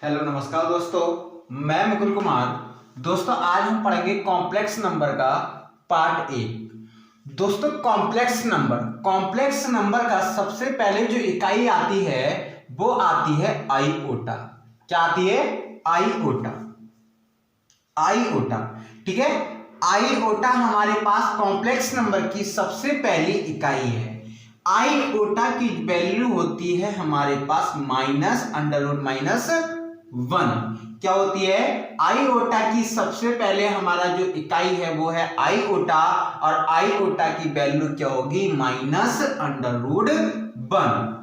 Hello नमस्कार दोस्तों, मैं मुकुल कुमार। दोस्तों आज हम पढ़ेंगे कॉम्प्लेक्स नंबर का पार्ट 1। दोस्तों कॉम्प्लेक्स नंबर का सबसे पहले जो इकाई आती है वो आती है आईओटा। क्या आती है? आईओटा। ठीक है, आईओटा हमारे पास कॉम्प्लेक्स नंबर की सबसे पहली इकाई है। आईओटा की वैल्यू होती है हमारे पास -√-1। क्या होती है? आईओटा की सबसे पहले हमारा जो इकाई है वो है आईओटा, और आईओटा की वैल्यू क्या होगी? -√1।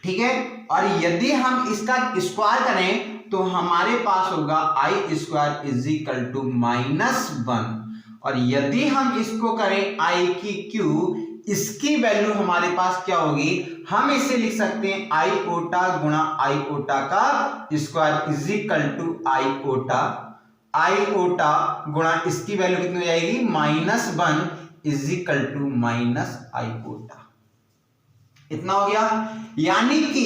ठीक है, और यदि हम इसका स्क्वायर करें तो हमारे पास होगा I² -1, और यदि हम इसको करें I की क्यू, इसकी वैल्यू हमारे पास क्या होगी? हम इसे लिख सकते हैं आईओटा गुणा आईओटा का स्क्वायर आईओटा गुणा इसकी वैल्यू कितनी हो जाएगी? -1 आईओटा। इतना हो गया। यानी कि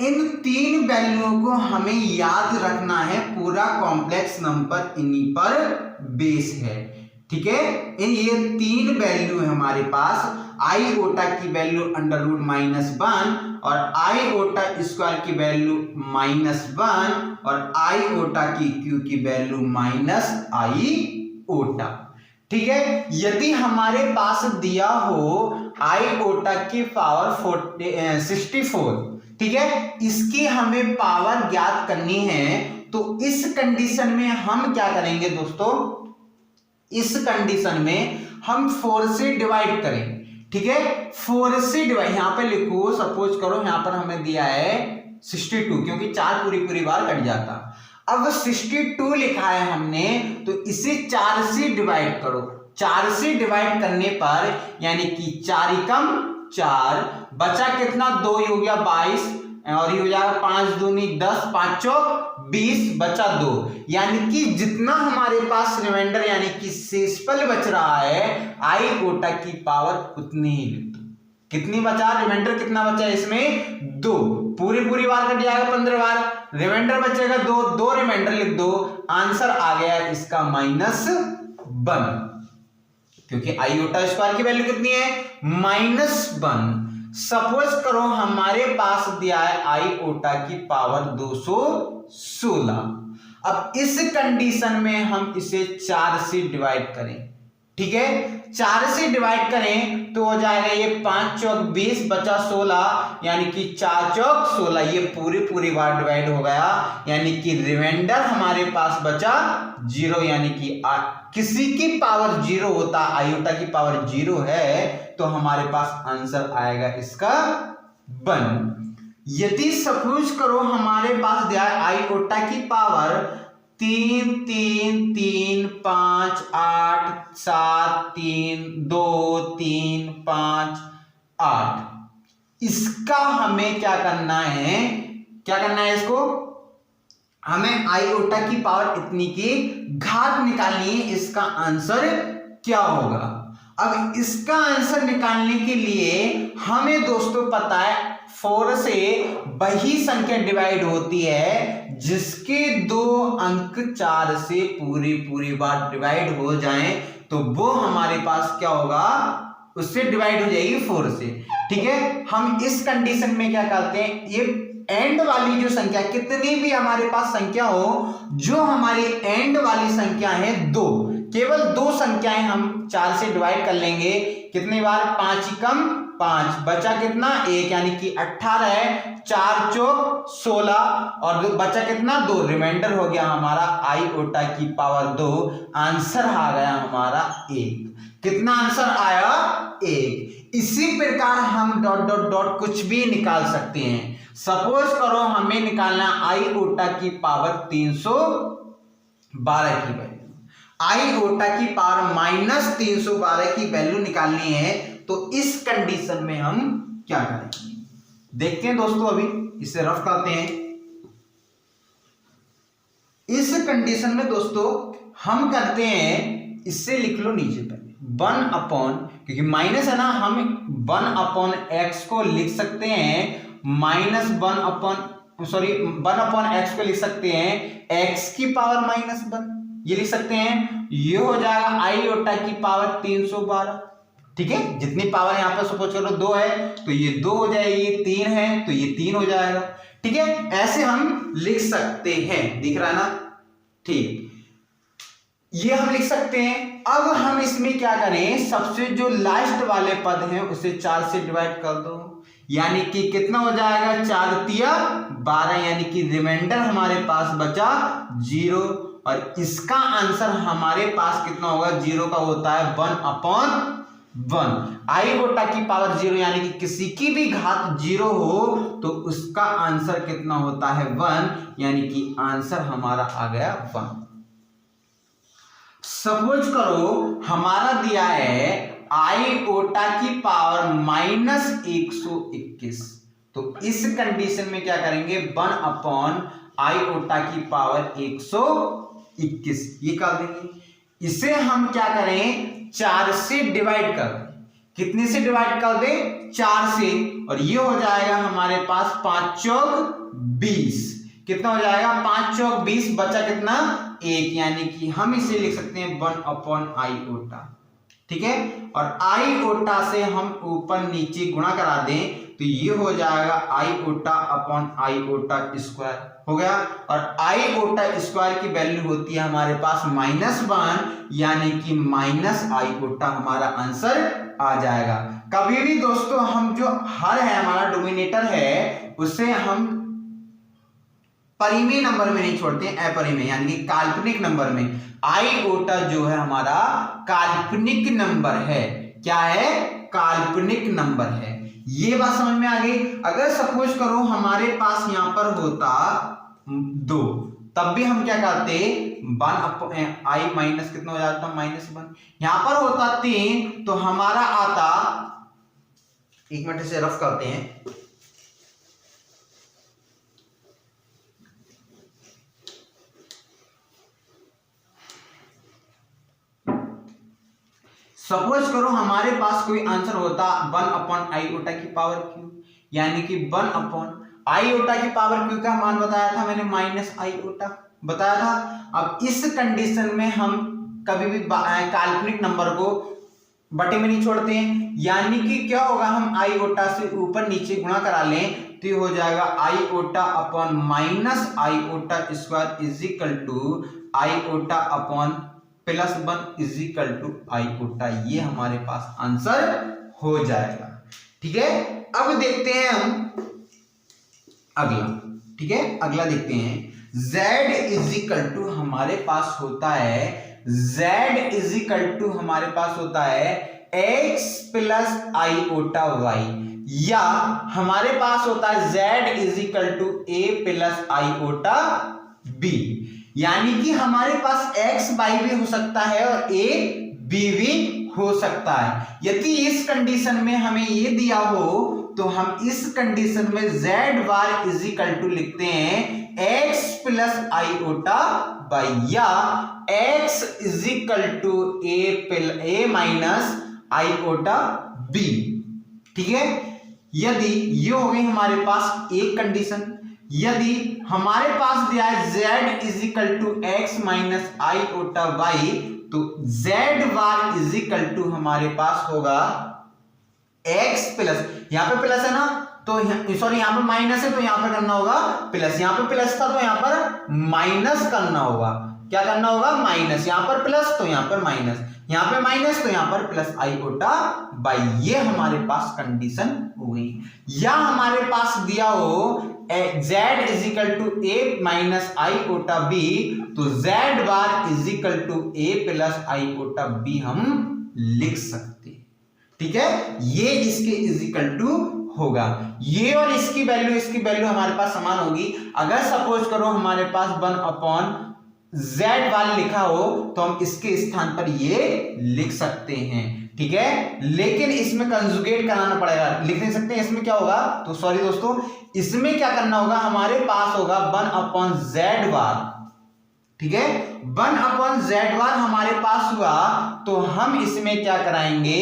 इन तीन वैल्यूओं को हमें याद रखना है, पूरा कॉम्प्लेक्स नंबर इन्हीं पर बेस है। ठीक है, ये तीन वैल्यू है हमारे पास। आईओटा की वैल्यू √-1, और आईओटा स्क्वायर की वैल्यू -1, और आईओटा की क्यू की वैल्यू -आईओटा। ठीक है, यदि हमारे पास दिया हो आईओटा की पावर 64, ठीक है, इसकी हमें पावर ज्ञात करनी है, तो इस कंडीशन में हम क्या करेंगे दोस्तों? इस कंडीशन में हम 4 से डिवाइड करें। ठीक है, 4 से डिवाइड, यहां पे लिखो, सपोज करो यहां पर हमें दिया है 62, क्योंकि 4 पूरी बार कट जाता। अब 62 लिखा है हमने, तो इसे 4 से डिवाइड करो। 4 से डिवाइड करने पर यानी कि 4 एकम 4, बचा कितना? 2 हो गया 22, और ये हो जाएगा 5 दूनी 10, 5 चौक 20, बचा 2। यानी कि जितना हमारे पास रिमाइंडर यानी कि शेषफल बच रहा है आईओटा की पावर उतनी ही लिख दो। कितनी बचा? रिमाइंडर कितना बचा इसमें? 2। पूरी बार कट जाएगा 15 बार, रिमाइंडर बचेगा 2, 2 रिमाइंडर लिख दो। आंसर आ गया इसका -1, क्योंकि आईओटा स्क्वायर की वैल्यू कितनी है? -1। सपोज करो हमारे पास दिया है आईओटा की पावर 216। अब इस कंडीशन में हम इसे 4 से डिवाइड करें। ठीक है, 4 से डिवाइड करें तो हो जाएगा ये 5 चौक 20, बचा 16, यानी कि 4 चौक 16, ये पूरी बार डिवाइड हो गया। यानी कि रिमाइंडर हमारे पास बचा 0, यानी कि किसी की पावर 0 होता, आईओटा की पावर 0 है, तो हमारे पास आंसर आएगा इसका 1। यदि सपोज करो हमारे पास दिया है आईओटा की पावर 3, 3, 3, 5, 8, 7, 3, 2, 3, 5, 8, इसका हमें क्या करना है? इसको हमें आईओटा की पावर इतनी की घात निकालनी है। इसका आंसर क्या होगा? अब इसका आंसर निकालने के लिए हमें दोस्तों पता है 4 से वही संख्या डिवाइड होती है जिसके 2 अंक 4 से पूरी बार डिवाइड हो जाएं, तो वो हमारे पास क्या होगा? उससे डिवाइड हो जाएगी 4 से। ठीक है, हम इस कंडीशन में क्या करते हैं? ये एंड वाली जो संख्या, कितनी भी हमारे पास संख्या हो, जो हमारी एंड वाली संख्या है 2, केवल 2 संख्याएं हम 4 से डिवाइड कर लेंगे। कितनी बार? 5 एकम 5, बचा कितना? 1, यानी कि 18 है, 4 चौक 16, और बचा कितना? 2, रिमाइंडर हो गया हमारा आईओटा की पावर 2। आंसर आ गया हमारा 1। कितना आंसर आया? 1। इसी प्रकार हम डॉट डॉट डॉट कुछ भी निकाल सकते हैं। सपोज करो हमें निकालना आईओटा की पावर 312 की वैल्यू, आईओटा की पावर -312 की वैल्यू निकालनी है, तो इस कंडीशन में हम क्या करेंगे? देखते हैं दोस्तों, अभी इसे रफ करते हैं। इस कंडीशन में दोस्तों हम करते हैं, इससे लिख लो नीचे पहले 1 क्योंकि माइनस है ना, हम 1/x को लिख सकते हैं -1/, सॉरी 1/x को लिख सकते हैं x की पावर -1, ये लिख सकते हैं। ये हो जाएगा आईओटा की पावर 312, ठीक है। जितनी पावर यहां पर सपोज करो 2 है तो ये 2 हो जाएगी, 3 है तो ये 3 हो जाएगा, ठीक है। ऐसे हम लिख सकते हैं, दिख रहा है ना, ठीक, ये हम लिख सकते हैं। अब हम इसमें क्या करें, सबसे जो लास्ट वाले पद हैं उसे 4 से डिवाइड कर दो, यानी कि कितना हो जाएगा 4 तिया 12, यानी कि रिमाइंडर हमारे पास बचा 0, और इसका आंसर हमारे पास कितना होगा, 0 का होता है 1/1। आईओटा की पावर 0 यानी कि किसी की भी घात 0 हो तो उसका आंसर कितना होता है 1, यानी कि आंसर हमारा आ गया 1। सपोज करो हमारा दिया है आईओटा की पावर -121, तो इस कंडीशन में क्या करेंगे, 1/आईओटा की पावर 121 ये कर देंगे। इसे हम क्या करें, 4 से डिवाइड कर दें। कितने से डिवाइड कर दें, 4 से, और ये हो जाएगा हमारे पास 5 चौक 20, कितना हो जाएगा 5 चौक 20, बचा कितना 1, यानी कि हम इसे लिख सकते हैं 1/आईओटा, ठीक है। और आईओटा से हम ऊपर नीचे गुणा करा दें तो ये हो जाएगा आईओटा/आईओटा स्क्वायर हो गया, और आईओटा स्क्वायर की वैल्यू होती है हमारे पास -1, यानी कि -आईओटा हमारा आंसर आ जाएगा। कभी भी दोस्तों हम जो हर है हमारा डोमिनेटर है उसे हम परिमेय नंबर में नहीं छोड़ते हैं, अपरिमेय यानी कि काल्पनिक नंबर में। आईओटा जो है हमारा काल्पनिक नंबर है, क्या है, काल्पनिक नंबर है। ये बात समझ में आ गई। अगर सपोज करो हमारे पास यहां पर होता 2, तब भी हम क्या करते, 1/i माइनस कितना हो जाता -1, यहां पर होता 3 तो हमारा आता, एक मिनट से रफ करते हैं, सपोज करो हमारे पास कोई आंसर होता 1/आईओटा की पावर क्यू, यानी कि 1/आईओटा की पावर क्यू का मान बताया था मैंने -आईओटा बताया था। अब इस कंडीशन में हम कभी भी काल्पनिक नंबर को बटे में नहीं छोड़ते हैं, यानी कि क्या होगा, हम आईओटा से ऊपर नीचे गुणा करा लें तो ये हो जाएगा iota upon -iota square is equal to iota upon +1 is equal to iota. ये हमारे पास आंसर हो जाएगा, ठीक है। अब देखते हैं हम अगला, ठीक है, अगला देखते हैं। z इज इक्वल टू हमारे पास होता है, z इज इक्वल टू हमारे पास होता है x प्लस आईओटा y, या हमारे पास होता है z is equal to a plus iota b, यानी कि हमारे पास x y भी हो सकता है और a b भी हो सकता है। यदि इस कंडीशन में हमें ये दिया हो तो हम इस कंडीशन में z bar is equal to लिखते हैं x प्लस आईओटा y, या x is equal to a minus iota b, ठीक है। यदि ये हो गई हमारे पास एक कंडीशन। यदि हमारे पास दिया है z is equal to x minus iota y, तो z bar is equal to हमारे पास होगा x प्लस, यहां पे प्लस है ना, तो सॉरी यहां पे माइनस है तो यहां पर करना होगा प्लस, यहां पे प्लस था तो यहां पर माइनस करना होगा, क्या करना होगा, माइनस, यहां पर प्लस तो यहां पर माइनस, यहां पे माइनस तो यहां पर प्लस आईओटा बाई, ये हमारे पास कंडीशन हो गई। या हमारे पास दिया हो z is equal to a minus iota b, तो z bar is equal to a plus iota b हम लिख सकते हैं, ठीक है। ये इसके इज इक्वल टू होगा, ये और इसकी वैल्यू हमारे पास समान होगी। अगर सपोज करो हमारे पास 1 अपॉन z वाला लिखा हो तो हम इसके स्थान पर ये लिख सकते हैं, ठीक है। लेकिन इसमें कंजुगेट कराना पड़ेगा, लिख नहीं सकते, इसमें क्या होगा, तो सॉरी दोस्तों, इसमें क्या करना होगा, हमारे पास होगा 1 अपॉन z बार, ठीक है। 1 अपॉन z बार हमारे पास हुआ तो हम इसमें क्या कराएंगे,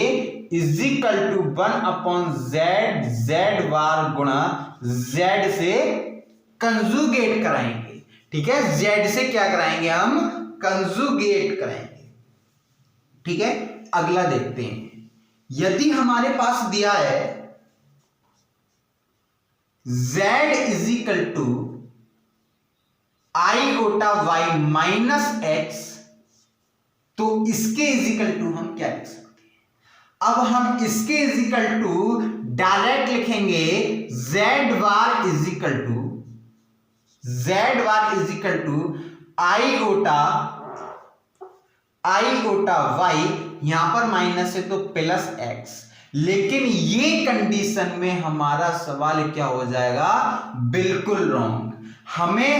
is equal to 1 upon z bar गुणा z से कंजुगेट कराएंगे, ठीक है, z से क्या कराएंगे हम, कंजुगेट कराएंगे, ठीक है। अगला देखते हैं, यदि हमारे पास दिया है z is equal to iota y minus x, तो इसके इज इक्वल टू हम क्या लिख सकते हैं, अब हम इसके इज इक्वल टू डायरेक्ट लिखेंगे z bar is equal to iota y, यहां पर माइनस है तो प्लस x, लेकिन ये कंडीशन में हमारा सवाल क्या हो जाएगा, बिल्कुल रॉन्ग। हमें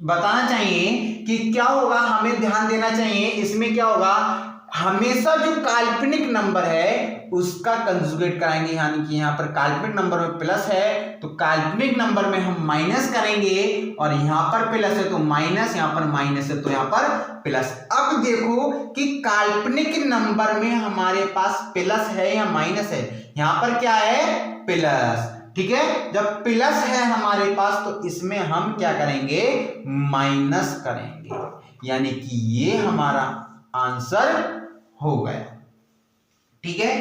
बताना चाहिए कि क्या होगा, हमें ध्यान देना चाहिए इसमें क्या होगा, हमेशा जो काल्पनिक नंबर है उसका कंजुगेट कराएंगे, यानी कि यहां पर काल्पनिक नंबर में प्लस है तो काल्पनिक नंबर में हम माइनस करेंगे, और यहां पर प्लस है तो माइनस, यहां पर माइनस है तो यहां पर प्लस। अब देखो कि काल्पनिक नंबर में हमारे पास प्लस है या माइनस है, यहां पर क्या है, प्लस, ठीक है। जब प्लस है हमारे पास तो इसमें हम क्या करेंगे, माइनस करेंगे, यानी कि ये हमारा आंसर हो गया, ठीक है।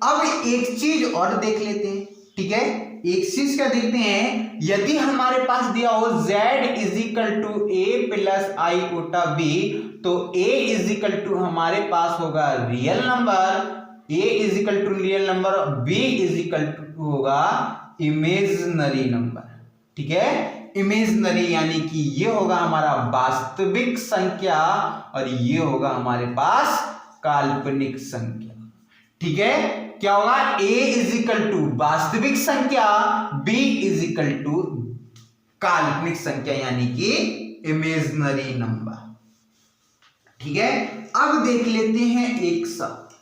अब एक चीज और देख लेते हैं, ठीक है, एक चीज क्या देखते हैं, यदि हमारे पास दिया हो z is equal to a plus iota b, तो a इज इक्वल टू हमारे पास होगा real number, a is equal to real number, b is equal to होगा इमेजिनरी नंबर, ठीक है, इमेजिनरी, यानी कि ये होगा हमारा वास्तविक संख्या और ये होगा हमारे पास काल्पनिक संख्या, ठीक है। क्या होगा, a इज इक्वल टू वास्तविक संख्या, b इज इक्वल टू काल्पनिक संख्या, यानी कि इमेजिनरी नंबर, ठीक है। अब देख लेते हैं एक साथ,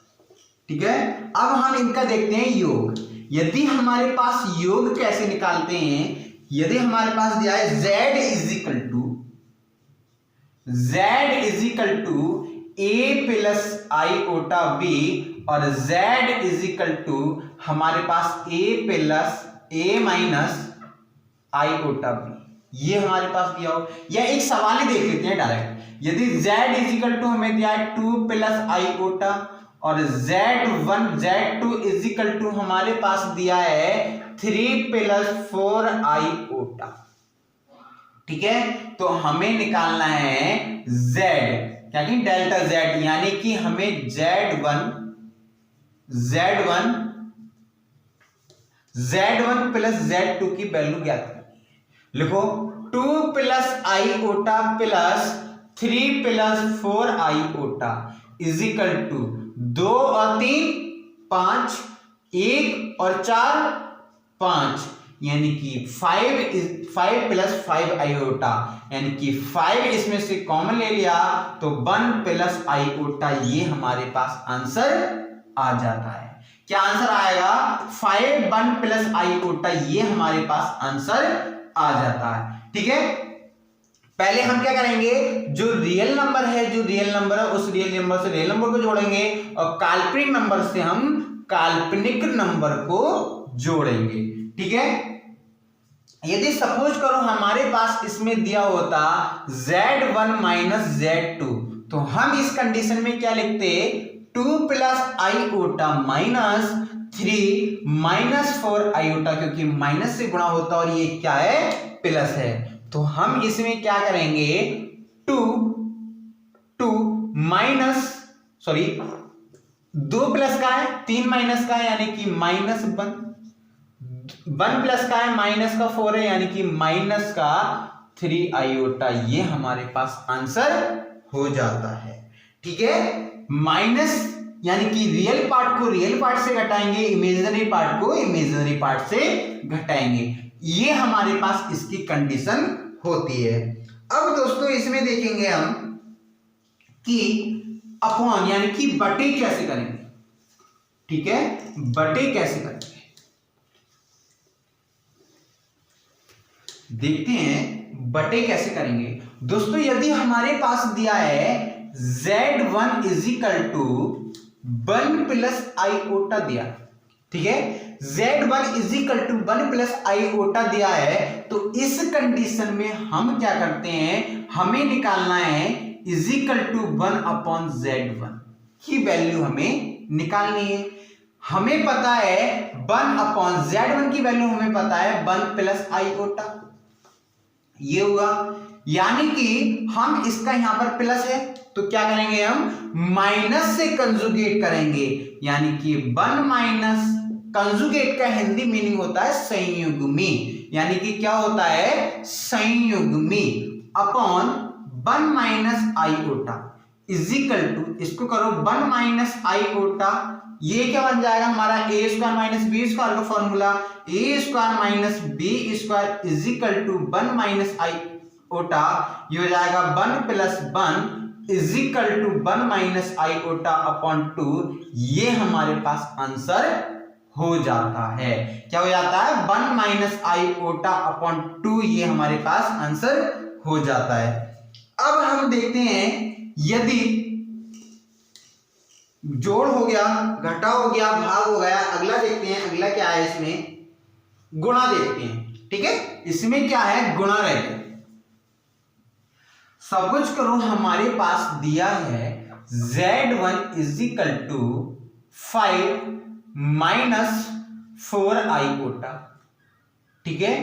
ठीक है। अब हम इनका देखते हैं योग। यदि हमारे पास योग कैसे निकालते हैं, यदि हमारे पास दिया है z is equal to a plus iota b, और z इज इक्वल टू हमारे पास a plus a minus iota b, ये हमारे पास दिया हो, या एक सवाल ही देख लेते हैं डायरेक्ट। यदि z इज इक्वल टू हमें दिया है 2 प्लस आईओटा, और z2 इज इक्वल टू हमारे पास दिया है 3 प्लस 4 आईओटा, ठीक है। तो हमें निकालना है z, क्या कि डेल्टा z, यानी कि हमें z1 प्लस z2 की वैल्यू ज्ञात करनी है। लिखो 2 plus iota plus 3 plus 4 iota is equal to 2 और 3 5, 1 और 4 5, यानी कि 5 प्लस 5 आईओटा, यानी कि 5 इसमें से कॉमन ले लिया तो 1 प्लस आईओटा, ये हमारे पास आंसर आ जाता है। क्या आंसर आएगा, 5 1 प्लस आईओटा, ये हमारे पास आंसर आ जाता है, ठीक है। पहले हम क्या करेंगे, जो रियल नंबर है उस रियल नंबर से रियल नंबर को जोड़ेंगे, और काल्पनिक नंबर से हम काल्पनिक नंबर को जोड़ेंगे, ठीक है। यदि सपोज करो हमारे पास इसमें दिया होता z1 माइनस z2, तो हम इस कंडीशन में क्या लिखते, 2 plus iota minus 3 minus 4 iota, क्योंकि माइनस से गुणा होता और ये क्या है, प्लस है, तो हम इसमें क्या करेंगे, 2 माइनस 2 प्लस का है 3 माइनस का है, यानी कि माइनस 1 प्लस का है माइनस का 4 है, यानी कि माइनस का 3 आईओटा, ये हमारे पास आंसर हो जाता है, ठीक है। माइनस यानी कि रियल पार्ट को रियल पार्ट से घटाएंगे, इमेजिनरी पार्ट को इमेजिनरी पार्ट से घटाएंगे, ये हमारे पास इसकी कंडीशन होती है। अब दोस्तों इसमें देखेंगे हम कि अपॉन यानी कि बटे कैसे करेंगे, ठीक है, बटे कैसे करेंगे देखते हैं, बटे कैसे करेंगे दोस्तों। यदि हमारे पास दिया है z1 is equal to 1 plus iota दिया, ठीक है। Z1 is equal to 1 plus iota दिया है, तो इस कंडीशन में हम क्या करते हैं, हमें निकालना है is equal to 1 upon Z1 की वैल्यू हमें निकालनी है। हमें पता है 1 अपॉन Z1 की वैल्यू हमें पता है 1 प्लस आईओटा, ये हुआ। यानी कि हम इसका यहां पर प्लस है तो क्या करेंगे, हम माइनस से कंजुगेट करेंगे, यानी कि 1 माइनस, कंजुगेट का हिंदी मीनिंग होता है संयुग्मी, यानी कि क्या होता है, संयुग्मी, upon 1 minus iota is equal to, इसको करो 1 माइनस आईओटा, ये क्या बन जाएगा हमारा a square minus b square का formula, a square minus b square is equal to 1 minus iota, ये हो जाएगा 1 plus 1 is equal to 1 minus iota upon 2, ये हमारे पास आंसर हो जाता है। क्या हो जाता है, 1 माइनस आईओटा अपॉन 2, ये हमारे पास आंसर हो जाता है। अब हम देखते हैं यदि जोड़ हो गया, घटा हो गया, भाग हो गया, अगला देखते हैं, अगला क्या है, इसमें गुणा देखते हैं। ठीक है, इसमें क्या है, गुणा रहेगा। सब कुछ करो, हमारे पास दिया है Z1 is equal to 5 minus 4 iota, ठीक है।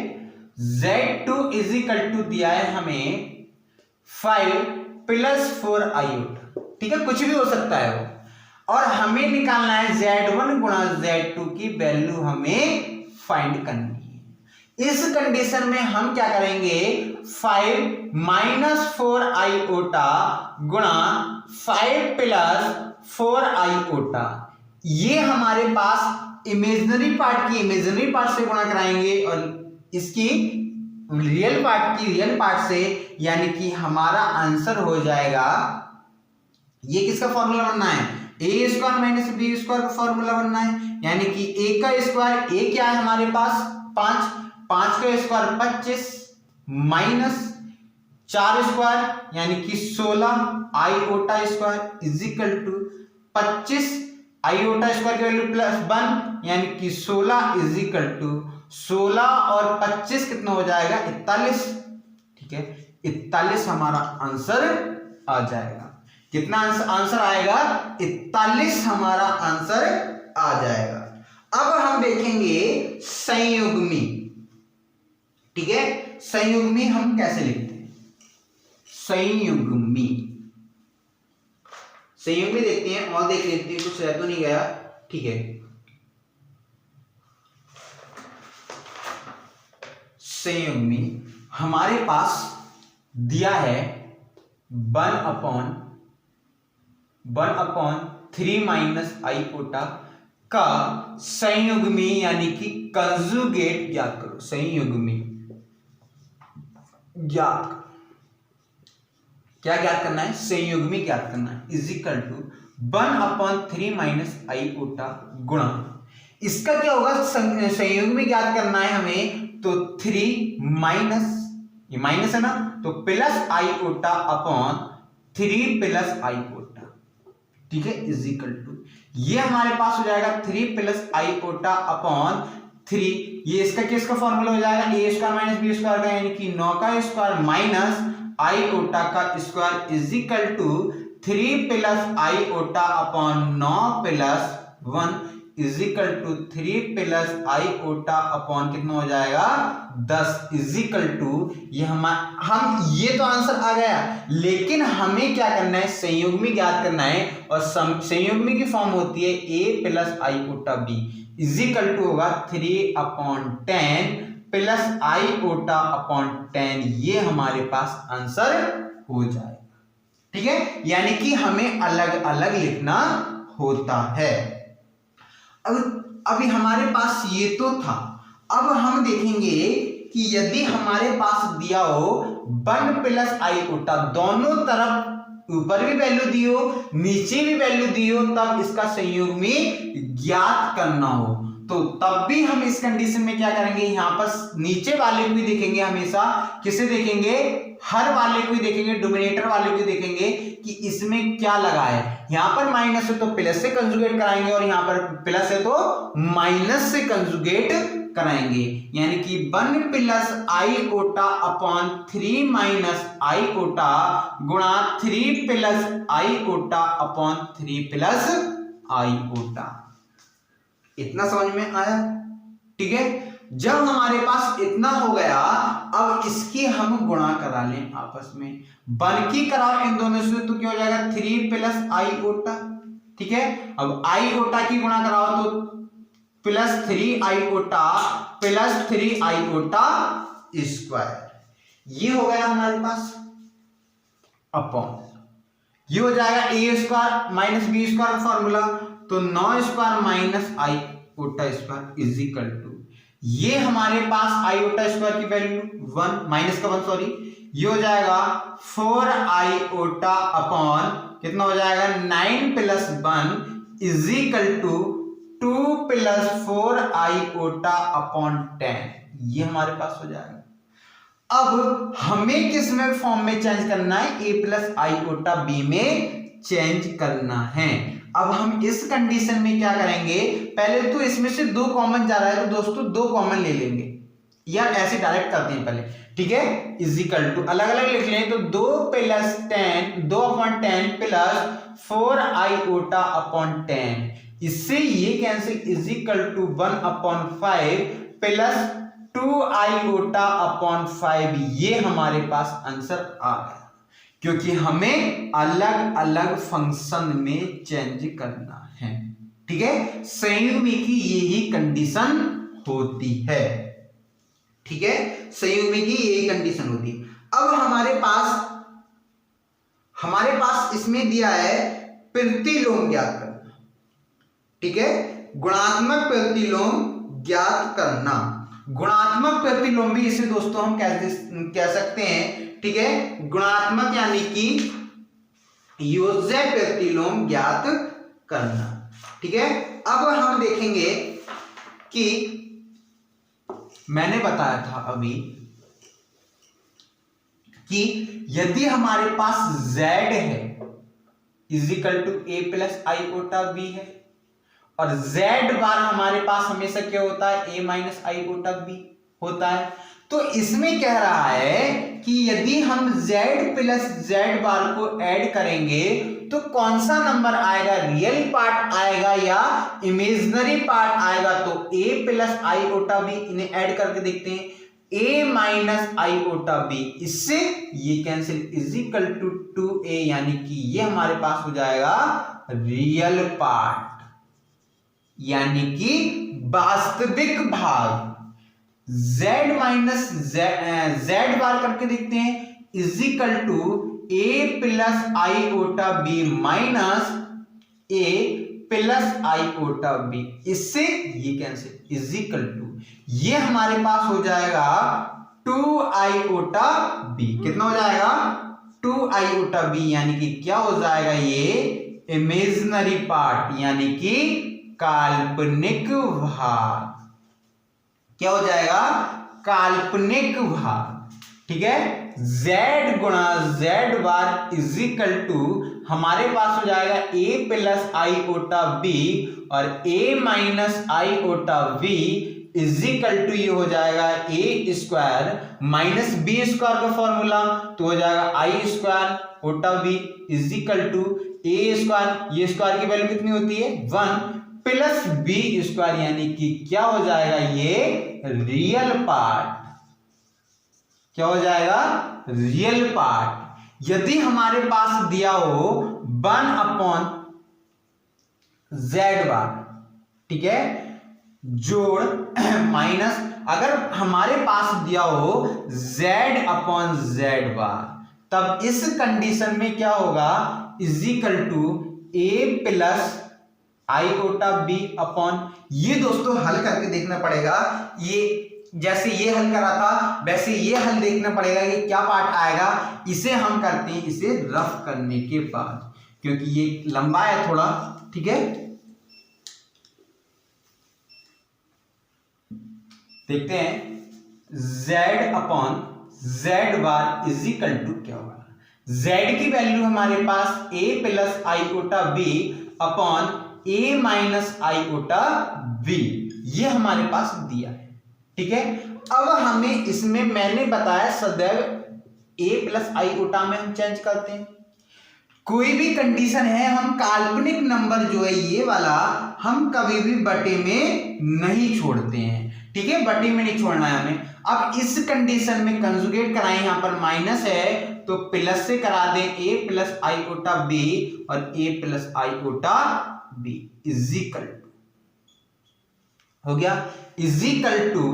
Z2 इज इक्वल टू दिया है हमें 5 प्लस 4 आईओटा, ठीक है, कुछ भी हो सकता है वो, और हमें निकालना है Z1 गुणा Z2 की वैल्यू हमें फाइंड करनी है। इस कंडीशन में हम क्या करेंगे, 5 माइनस 4 आईओटा गुणा 5 प्लस 4 आईओटा, ये हमारे पास इमेजिनरी पार्ट की इमेजिनरी पार्ट से गुणा कराएंगे और इसकी रियल पार्ट की रियल पार्ट से, यानी कि हमारा आंसर हो जाएगा, ये किसका फॉर्मूला बनना है, ए स्क्वायर माइनस बी स्क्वायर का फॉर्मूला बनना है, यानी कि ए का स्क्वायर, ए क्या है हमारे पास 5, 5 का स्क्वायर 25 माइनस 4 स्क्वायर यानी कि 16 iota square is equal to 25 iota square की वैल्यू प्लस 1 यानी कि 16 इज इक्वल टू 16 और 25 कितना हो जाएगा 41, ठीक है, 41 हमारा आंसर आ जाएगा। कितना आंसर आएगा, 41 हमारा आंसर आ जाएगा। अब हम देखेंगे संयुग्मी, ठीक है, संयुग्मी हम कैसे लिखते हैं, संयुग्मी देखते हैं और देख लेते हैं, कुछ रह तो नहीं गया, ठीक है। संयुग्मी हमारे पास दिया है 1 अपॉन 3 माइनस आईओटा का संयुग्मी यानी कि कंजुगेट ज्ञात करो, संयुग्मी ज्ञात, क्या ज्ञात करना है, संयुग्मी ज्ञात करना है, is equal to 1 upon 3 minus iota गुणा, इसका क्या होगा, संयुग्मी ज्ञात करना है हमें, तो 3 माइनस, ये माइनस है ना, तो plus iota upon 3 plus iota, ठीक है, इज इक्वल टू, ये हमारे पास हो जाएगा 3 प्लस आईओटा अपॉन 3, ये इसका किसका फॉर्मूला हो जाएगा, a square minus b square का, यानी कि 9 का स्क्वायर माइनस आईओटा का square is equal to 3 plus iota upon 9 plus 1 is equal to 3 plus iota upon कितना हो जाएगा 10 इज इक्वल टू, ये हम ये तो आंसर आ गया, लेकिन हमें क्या करना है, संयुग्मी ज्ञात करना है, और संयुग्मी की फॉर्म होती है a plus iota b is equal to होगा 3 अपॉन 10 प्लस आईओटा अपॉन 10, ये हमारे पास आंसर हो जाएगा, ठीक है, यानी कि हमें अलग अलग लिखना होता है। अभी हमारे पास ये तो था, अब हम देखेंगे कि यदि हमारे पास दिया हो 1 प्लस आईओटा, दोनों तरफ ऊपर भी वैल्यू दियो नीचे भी वैल्यू दियो, तब इसका संयुग्मी ज्ञात करना हो, तो तब भी हम इस कंडीशन में क्या करेंगे, यहां पर नीचे वाले को ही देखेंगे हमेशा। किसे देखेंगे, हर वाले को ही देखेंगे, डोमिनेटर वाले को ही देखेंगे कि इसमें क्या लगा है। यहां पर माइनस है तो प्लस से कंजुगेट कराएंगे और यहां पर प्लस है तो माइनस से कंजुगेट कराएंगे। यानी कि 1 plus iota upon 3 minus आई ओटा गुणा 3 plus iota upon 3 plus आई ओटा। इतना समझ में आया? ठीक है। जब हमारे पास इतना हो गया, अब इसकी हम गुणा करा लें आपस में। 1 की कराओ इन दोनों से तो क्या हो जाएगा, 3 प्लस आई ओटा। ठीक है। अब आई ओटा की गुणा कराओ तो प्लस 3 आई ओटा प्लस 3 आई ओटा स्क्वायर। ये हो गया हमारे पास अपॉन, ये हो जाएगा a square minus b square formula, तो 9 स्क्वायर माइनस आई ओटा स्क्वायर इज इक्वल टू, ये हमारे पास आई ओटा स्क्वायर की वैल्यू 1 माइनस का 1 सॉरी, ये हो जाएगा 4 आई ओटा अपॉन कितना हो जाएगा 9 plus 1 is equal to 2 plus 4 iota upon 10। ये हमारे पास हो जाएगा। अब हमें किस में फॉर्म में चेंज करना है, ए प्लस आई ओटा बी में चेंज करना है। अब हम इस कंडीशन में क्या करेंगे, पहले तो इसमें से 2 कॉमन जा रहा है तो दोस्तों 2 कॉमन ले लेंगे, या ऐसे डायरेक्ट करते हैं पहले। ठीक है, इज इक्वल टू अलग अलग लिख लें तो 2 plus 10 2 upon 10 plus 4 iota upon 10, इससे ये cancel, is equal to 1 upon 5 plus 2 iota upon 5। ये हमारे पास आंसर आ गया, क्योंकि हमें अलग अलग फंक्शन में चेंज करना है। ठीक है, संयुग्मी की यही कंडीशन होती है। ठीक है, संयुग्मी की यही कंडीशन होती है। अब हमारे पास इसमें दिया है प्रतिलोम ज्ञात करना। ठीक है, गुणात्मक प्रतिलोम ज्ञात करना। गुणात्मक प्रतिलोम भी इसे दोस्तों हम कह सकते हैं। ठीक है, गुणात्मक यानी कि योज्य प्रतिलोम ज्ञात करना। ठीक है, अब हम देखेंगे कि मैंने बताया था अभी कि यदि हमारे पास z है is equal to a plus iota b है, और z बार हमारे पास हमेशा क्या होता है, a माइनस आई ओटा बी होता है। तो इसमें कह रहा है कि यदि हम z प्लस z बार को ऐड करेंगे तो कौन सा नंबर आएगा, रियल पार्ट आएगा या इमेजिनरी पार्ट आएगा। तो a plus iota B, इन्हें ऐड करके देखते हैं, a माइनस आई ओटा बी, इससे ये cancel, is equal to 2a, यानी कि ये हमारे पास हो जाएगा रियल पार्ट, यानी कि वास्तविक भाग। z माइनस z बार करके देखते हैं, is equal to a plus iota b minus a plus iota b, इससे ये कैंसिल, इज इक्वल टू ये हमारे पास हो जाएगा 2 आई ओटा बी। कितना हो जाएगा, 2 आई ओटा बी, यानी कि क्या हो जाएगा, ये इमेजिनरी पार्ट, यानी कि काल्पनिक भाग। क्या हो जाएगा, काल्पनिक भाग। ठीक है, z गुणा z bar is equal to हमारे पास हो जाएगा a प्लस आई ओटा b, और a माइनस आई ओटा b इज इक्वल टू ये हो जाएगा a square minus b square का फॉर्मूला, तो हो जाएगा आई स्क्वायर ओटा b is equal to a square, ये स्क्वायर की वैल्यू कितनी होती है 1 प्लस बी स्क्वायर, यानी कि क्या हो जाएगा, ये रियल पार्ट। क्या हो जाएगा, रियल पार्ट। यदि हमारे पास दिया हो 1 अपॉन z बार, ठीक है, जोड़ माइनस, अगर हमारे पास दिया हो z अपॉन z बार, तब इस कंडीशन में क्या होगा, is equal to a plus iota b upon, ये दोस्तों हल करके देखना पड़ेगा। ये जैसे ये हल करा था वैसे ये हल देखना पड़ेगा कि क्या पार्ट आएगा। इसे हम करते हैं इसे रफ करने के बाद, क्योंकि ये लंबा है थोड़ा। ठीक है, देखते हैं z upon z bar is equal to क्या होगा। z की वैल्यू हमारे पास a plus iota b upon a minus iota b, ये हमारे पास दिया है। ठीक है, अब हमें इसमें मैंने बताया सदैव a प्लस आईओटा में हम चेंज करते हैं। कोई भी कंडीशन है, हम काल्पनिक नंबर जो है ये वाला हम कभी भी बटे में नहीं छोड़ते हैं। ठीक है, बटे में नहीं छोड़ना है हमें। अब इस कंडीशन में कंजुगेट कराएं, यहां पर माइनस है तो प्लस से करा दें a प्लस आईओटा b और a plus iota b is equal to हो गया, इज इक्वल टू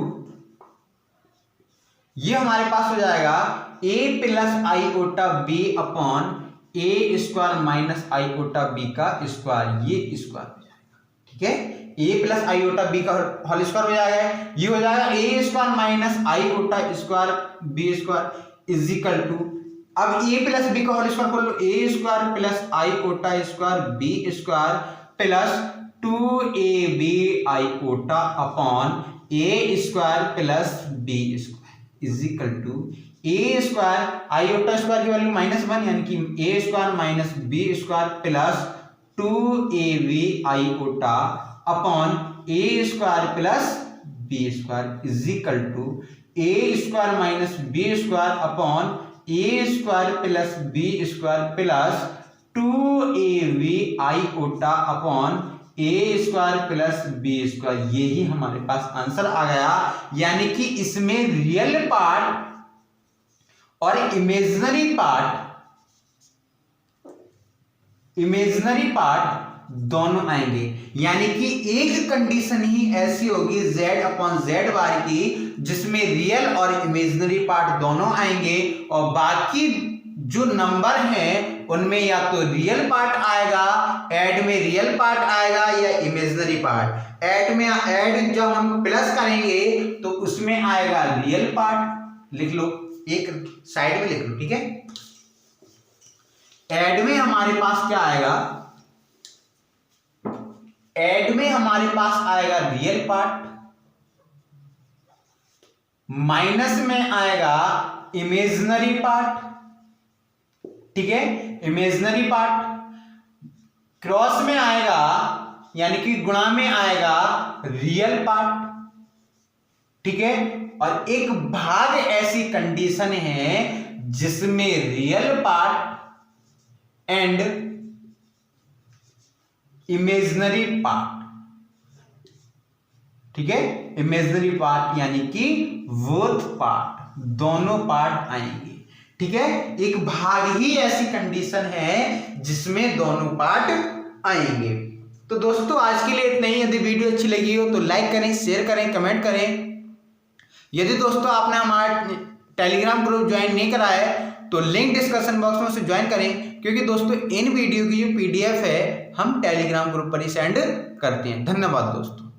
ये हमारे पास हो जाएगा a plus iota b upon a square minus iota b का स्क्वायर, ये स्क्वायर हो जाएगा। ठीक है, a प्लस आईओटा b का होल स्क्वायर हो जाएगा, ये हो जाएगा a square minus iota square b square is equal to, अब a प्लस b का होल स्क्वायर कर लो, a square plus iota square b square plus 2ab iota upon a square plus b square is equal to a square iota square की value -1 यानी कि a square minus b square plus 2ab iota upon a square plus b square is equal to a square minus b square upon a square plus b square plus 2ab iota upon a square plus b square, यही हमारे पास answer आ गया। यानी कि इसमें real part और imaginary part दोनों आएंगे। यानी कि एक कंडीशन ही ऐसी होगी z अपॉन z बार की जिसमें रियल और इमेजिनरी पार्ट दोनों आएंगे, और बाकी जो नंबर हैं उनमें या तो रियल पार्ट आएगा, ऐड में रियल पार्ट आएगा या इमेजिनरी पार्ट। ऐड जब हम प्लस करेंगे तो उसमें आएगा रियल पार्ट, लिख लो एक साइड में लिख लो। ठीक है, ऐड में हमारे पास क्या आएगा, ऐड में हमारे पास आएगा रियल पार्ट, माइनस में आएगा इमेजिनरी पार्ट। ठीक है, इमेजिनरी पार्ट क्रॉस में आएगा यानी कि गुणा में आएगा रियल पार्ट। ठीक है, और एक भाग ऐसी कंडीशन है जिसमें real part and imaginary part. ठीक है, इमेजिनरी पार्ट यानी कि बोथ पार्ट, दोनों पार्ट आएंगे। ठीक है, एक भाग ही ऐसी कंडीशन है जिसमें दोनों पार्ट आएंगे। तो दोस्तों आज के लिए इतना ही। यदि वीडियो अच्छी लगी हो तो लाइक करें, शेयर करें, कमेंट करें। यदि दोस्तों आपने हमारा टेलीग्राम ग्रुप ज्वाइन नहीं करा है तो लिंक डिस्क्रिप्शन बॉक्स में उसे ज्वाइन करें, क्योंकि दोस्तों इन वीडियो की जो PDF है हम टेलीग्राम ग्रुप पर ही सेंड करते हैं। धन्यवाद दोस्तों।